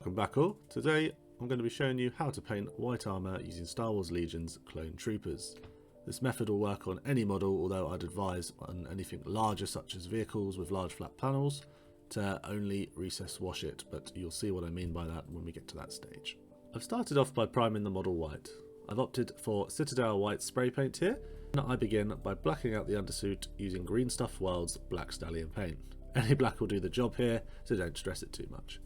Welcome back all. Today I'm going to be showing you how to paint white armour using Star Wars Legion's Clone Troopers. This method will work on any model, although I'd advise on anything larger such as vehicles with large flat panels to only recess wash it, but you'll see what I mean by that when we get to that stage. I've started off by priming the model white. I've opted for Citadel white spray paint here, and I begin by blacking out the undersuit using Green Stuff World's Black Stallion paint. Any black will do the job here, so don't stress it too much.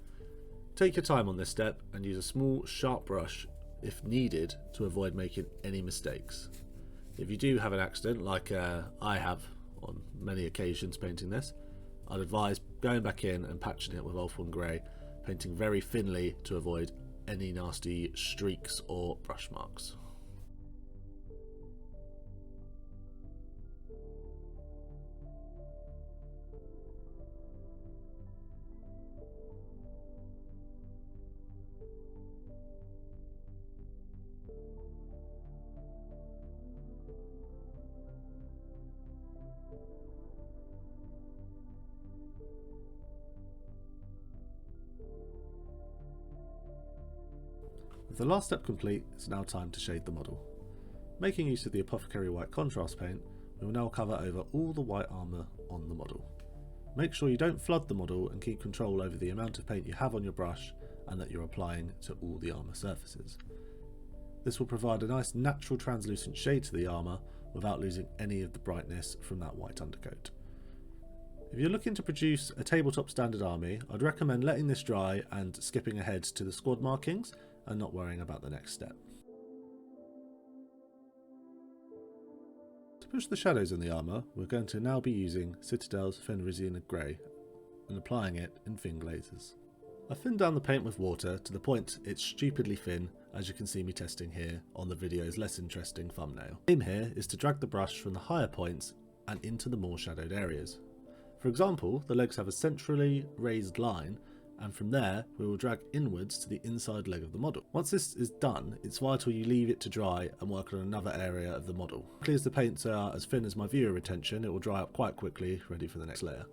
Take your time on this step and use a small sharp brush if needed to avoid making any mistakes. If you do have an accident, like I have on many occasions painting this, I'd advise going back in and patching it with Ulthuan Grey, painting very thinly to avoid any nasty streaks or brush marks. With the last step complete, it's now time to shade the model. Making use of the Apothecary White contrast paint, we will now cover over all the white armour on the model. Make sure you don't flood the model and keep control over the amount of paint you have on your brush and that you're applying to all the armour surfaces. This will provide a nice natural translucent shade to the armour without losing any of the brightness from that white undercoat. If you're looking to produce a tabletop standard army, I'd recommend letting this dry and skipping ahead to the squad markings and not worrying about the next step. To push the shadows in the armour, we're going to now be using Citadel's Fenrisian Grey and applying it in thin glazes. I thinned down the paint with water to the point it's stupidly thin, as you can see me testing here on the video's less interesting thumbnail. The aim here is to drag the brush from the higher points and into the more shadowed areas. For example, the legs have a centrally raised line, and from there we will drag inwards to the inside leg of the model. Once this is done, it's vital you leave it to dry and work on another area of the model. As the paints are as thin as my viewer retention, it will dry up quite quickly, ready for the next layer.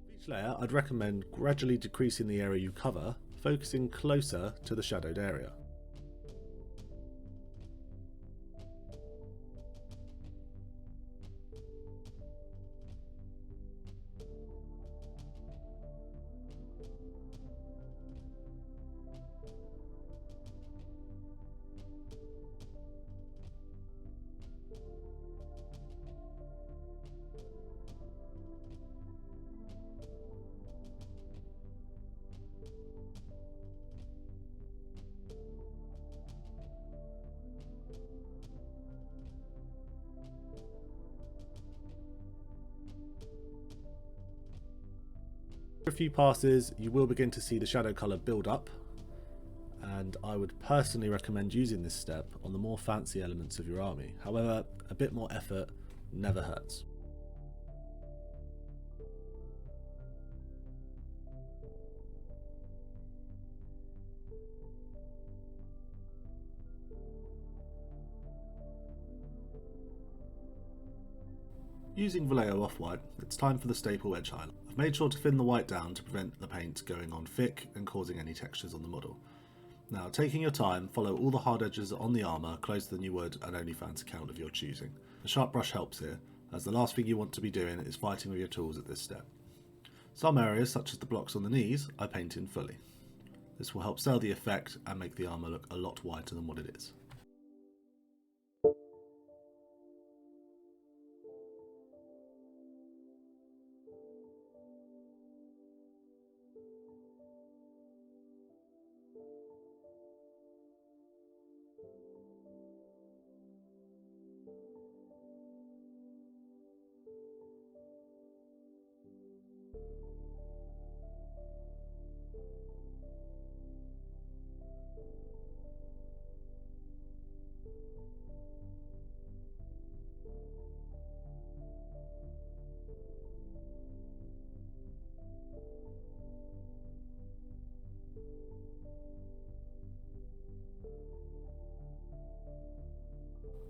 For each layer, I'd recommend gradually decreasing the area you cover, focusing closer to the shadowed area. For a few passes you will begin to see the shadow colour build up, and I would personally recommend using this step on the more fancy elements of your army. However, a bit more effort never hurts. Using Vallejo Off-White, it's time for the staple edge highlight. I've made sure to thin the white down to prevent the paint going on thick and causing any textures on the model. Now, taking your time, follow all the hard edges on the armour closer than you would an OnlyFans account of your choosing. A sharp brush helps here, as the last thing you want to be doing is fighting with your tools at this step. Some areas, such as the blocks on the knees, I paint in fully. This will help sell the effect and make the armour look a lot whiter than what it is.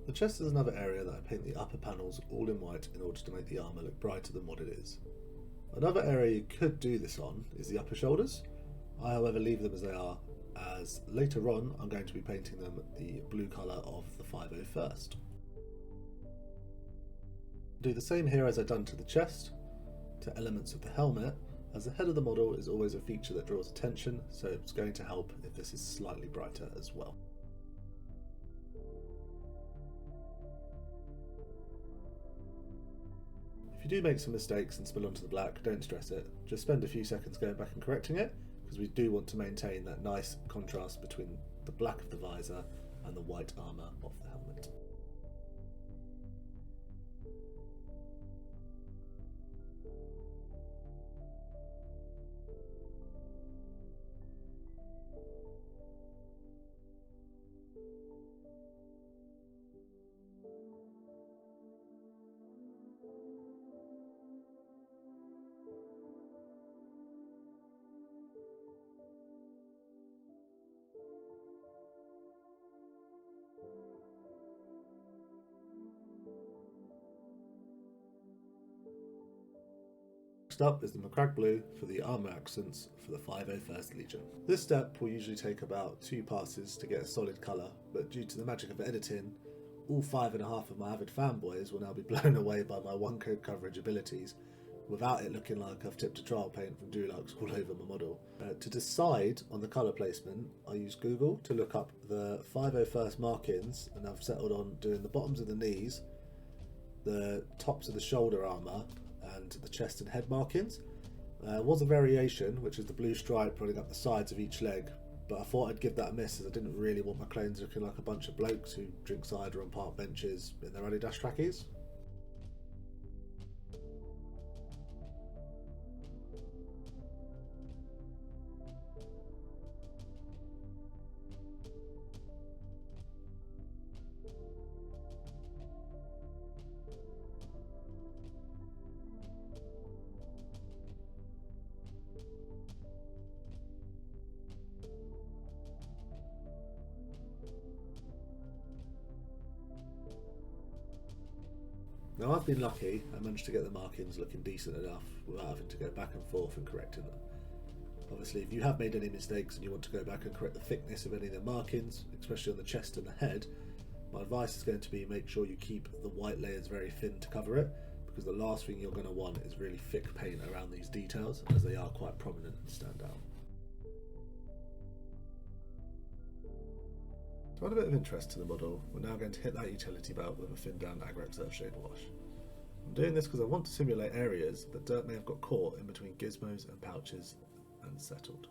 The chest is another area that I paint the upper panels all in white in order to make the armour look brighter than what it is. Another area you could do this on is the upper shoulders. I however leave them as they are, as later on I'm going to be painting them the blue colour of the 501st. Do the same here as I've done to the chest, to elements of the helmet, as the head of the model is always a feature that draws attention, so it's going to help if this is slightly brighter as well. If you do make some mistakes and spill onto the black, don't stress it, just spend a few seconds going back and correcting it, because we do want to maintain that nice contrast between the black of the visor and the white armour of the helmet. Next up is the McCrag Blue for the armour accents for the 501st Legion. This step will usually take about 2 passes to get a solid colour, but due to the magic of editing, all 5.5 of my avid fanboys will now be blown away by my one coat coverage abilities, without it looking like I've tipped a trial paint from Dulux all over my model. To decide on the colour placement, I use Google to look up the 501st markings, and I've settled on doing the bottoms of the knees, the tops of the shoulder armour, and the chest and head markings. There was a variation, which is the blue stripe running up the sides of each leg, but I thought I'd give that a miss as I didn't really want my clones looking like a bunch of blokes who drink cider on park benches in their Adidas trackies. Now I've been lucky, I managed to get the markings looking decent enough without having to go back and forth and correcting them. Obviously if you have made any mistakes and you want to go back and correct the thickness of any of the markings, especially on the chest and the head, my advice is going to be make sure you keep the white layers very thin to cover it, because the last thing you're going to want is really thick paint around these details, as they are quite prominent and stand out. To add a bit of interest to the model, we're now going to hit that utility belt with a thinned down Agrax Earthshade wash. I'm doing this because I want to simulate areas that dirt may have got caught in between gizmos and pouches and settled.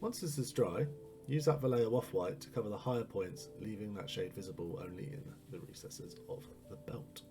Once this is dry, use that Vallejo off-white to cover the higher points, leaving that shade visible only in the recesses of the belt.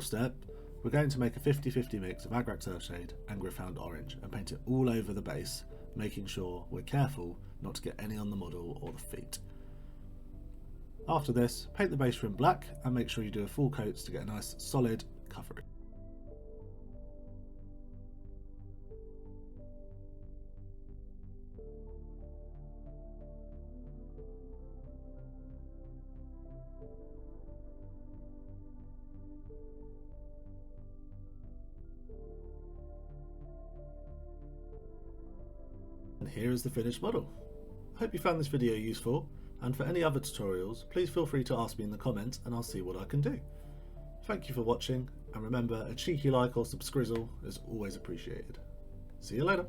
Step, we're going to make a 50-50 mix of Agrax Earthshade and Gryph-hound Orange and paint it all over the base, making sure we're careful not to get any on the model or the feet. After this, paint the base rim black and make sure you do a full coat to get a nice solid covering. And here is the finished model. I hope you found this video useful, and for any other tutorials please feel free to ask me in the comments and I'll see what I can do. Thank you for watching, and remember, a cheeky like or subscrizzle is always appreciated. See you later.